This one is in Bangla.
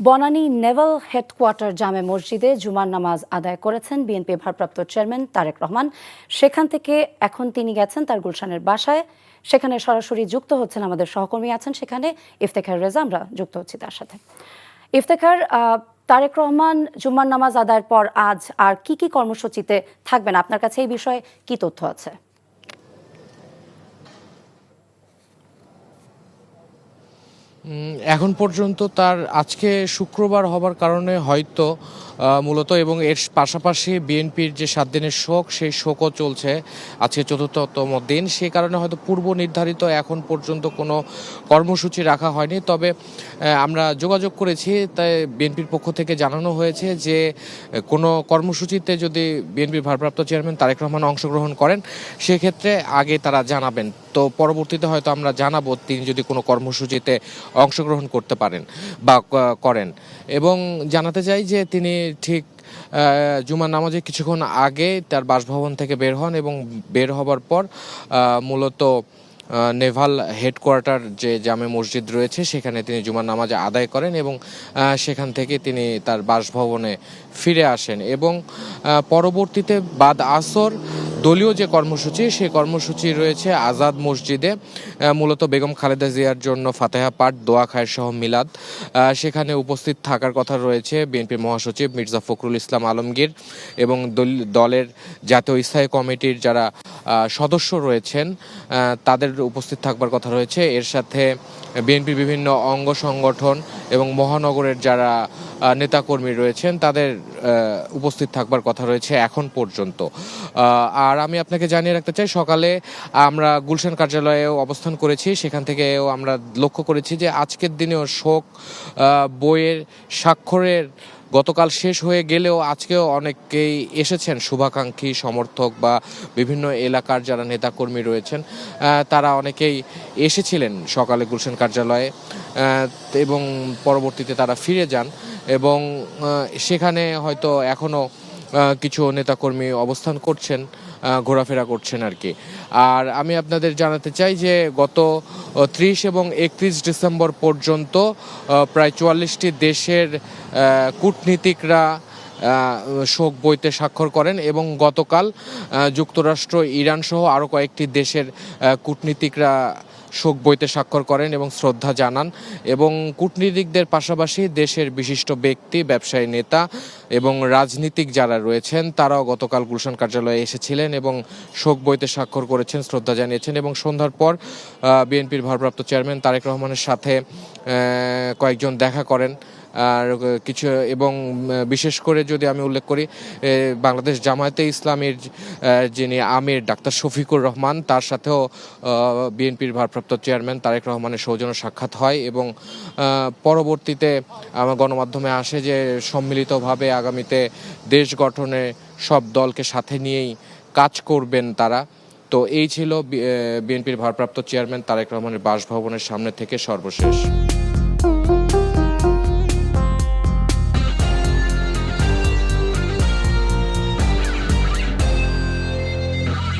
বনানী নেভাল হেডকোয়ার্টার জামে মসজিদে জুমার নামাজ আদায় করেছেন বিএনপি ভারপ্রাপ্ত চেয়ারম্যান তারেক রহমান। সেখান থেকে এখন তিনি গেছেন তার গুলশানের বাসায়। সেখানে সরাসরি যুক্ত হচ্ছেন আমাদের সহকর্মী আছেন সেখানে ইফতেখার রেজা। আমরা যুক্ত হচ্ছি তার সাথে। ইফতেখার, তারেক রহমান জুমার নামাজ আদায়ের পর আজ আর কি কর্মসূচিতে থাকবেন? আপনার কাছে এই বিষয়ে কি তথ্য আছে? এখন পর্যন্ত তার আজকে শুক্রবার হবার কারণে হয়তো মূলত এবং এর পাশাপাশি বিএনপির যে 7 দিনের শোক, সেই শোকও চলছে আজকে 4তম দিন। সে কারণে হয়তো পূর্ব নির্ধারিত এখন পর্যন্ত কোনো কর্মসূচি রাখা হয়নি। তবে আমরা যোগাযোগ করেছি, তাই বিএনপির পক্ষ থেকে জানানো হয়েছে যে কোনো কর্মসূচিতে যদি বিএনপির ভারপ্রাপ্ত চেয়ারম্যান তারেক রহমান অংশগ্রহণ করেন সেক্ষেত্রে আগে তারা জানাবেন। তো পরবর্তীতে হয়তো আমরা জানাবো তিনি যদি কোনো কর্মসূচিতে অংশগ্রহণ করতে পারেন বা করেন। এবং জানাতে চাই যে তিনি ঠিক জুমার নামাজে কিছুক্ষণ আগে তার বাসভবন থেকে বের হন এবং বের হবার পর মূলত নেভাল হেডকোয়ার্টার যে জামে মসজিদ রয়েছে সেখানে তিনি জুমার নামাজ আদায় করেন এবং সেখান থেকে তিনি তার বাসভবনে ফিরে আসেন। এবং পরবর্তীতে বাদ আসর দলীয় যে কর্মসূচি, সেই কর্মসূচি রয়েছে আজাদ মসজিদে, মূলত বেগম খালেদা জিয়ার জন্য ফাতেহা পাঠ, দোয়া খায়ের সহ মিলাদ। সেখানে উপস্থিত থাকার কথা রয়েছে বিএনপির মহাসচিব মির্জা ফখরুল ইসলাম আলমগীর এবং দলের জাতীয় স্থায়ী কমিটির যারা সদস্য রয়েছেন তাদের উপস্থিত থাকবার কথা রয়েছে। এর সাথে বিএনপির বিভিন্ন অঙ্গ সংগঠন এবং মহানগরের যারা নেতাকর্মী রয়েছেন তাদের উপস্থিত থাকবার কথা রয়েছে এখন পর্যন্ত। আর আমি আপনাকে জানিয়ে রাখতে চাই, সকালে আমরা গুলশান কার্যালয়েও অবস্থান করেছি, সেখান থেকেও আমরা লক্ষ্য করেছি যে আজকের দিনেও শোক বইয়ের স্বাক্ষরের গতকাল শেষ হয়ে গেলেও আজকেও অনেকেই এসেছেন, শুভাকাঙ্ক্ষী সমর্থক বা বিভিন্ন এলাকার যারা নেতাকর্মী রয়েছেন তারা অনেকেই এসেছিলেন সকালে গুলশান কার্যালয়ে এবং পরবর্তীতে তারা ফিরে যান। এবং সেখানে হয়তো এখনও কিছু নেতাকর্মী অবস্থান করছেন, ঘোরাফেরা করছেন আর কি। আর আমি আপনাদের জানাতে চাই যে গত 30 এবং 31 ডিসেম্বর পর্যন্ত প্রায় 44টি দেশের কূটনীতিকরা শোক বইতে স্বাক্ষর করেন এবং গতকাল যুক্তরাষ্ট্র, ইরান সহ আরও কয়েকটি দেশের কূটনীতিকরা শোক বইতে স্বাক্ষর করেন এবং শ্রদ্ধা জানান। এবং কূটনীতিকদের পাশাপাশি দেশের বিশিষ্ট ব্যক্তি, ব্যবসায়ী নেতা এবং রাজনীতিক যারা রয়েছেন তারাও গতকাল গুলশান কার্যালয়ে এসেছিলেন এবং শোক বইতে স্বাক্ষর করেছেন, শ্রদ্ধা জানিয়েছেন। এবং সন্ধ্যার পর বিএনপির ভারপ্রাপ্ত চেয়ারম্যান তারেক রহমানের সাথে কয়েকজন দেখা করেন আর কিছু। এবং বিশেষ করে যদি আমি উল্লেখ করি, বাংলাদেশ জামায়াতে ইসলামীর যিনি আমির ডাক্তার শফিকুর রহমান, তার সাথেও বিএনপির ভারপ্রাপ্ত চেয়ারম্যান তারেক রহমানের সৌজন্য সাক্ষাৎ হয় এবং পরবর্তীতে আমার গণমাধ্যমে আসে যে সম্মিলিতভাবে আগামীতে দেশ গঠনে সব দলকে সাথে নিয়েই কাজ করবেন তারা। তো এই ছিল বিএনপির ভারপ্রাপ্ত চেয়ারম্যান তারেক রহমানের বাসভবনের সামনে থেকে সর্বশেষ।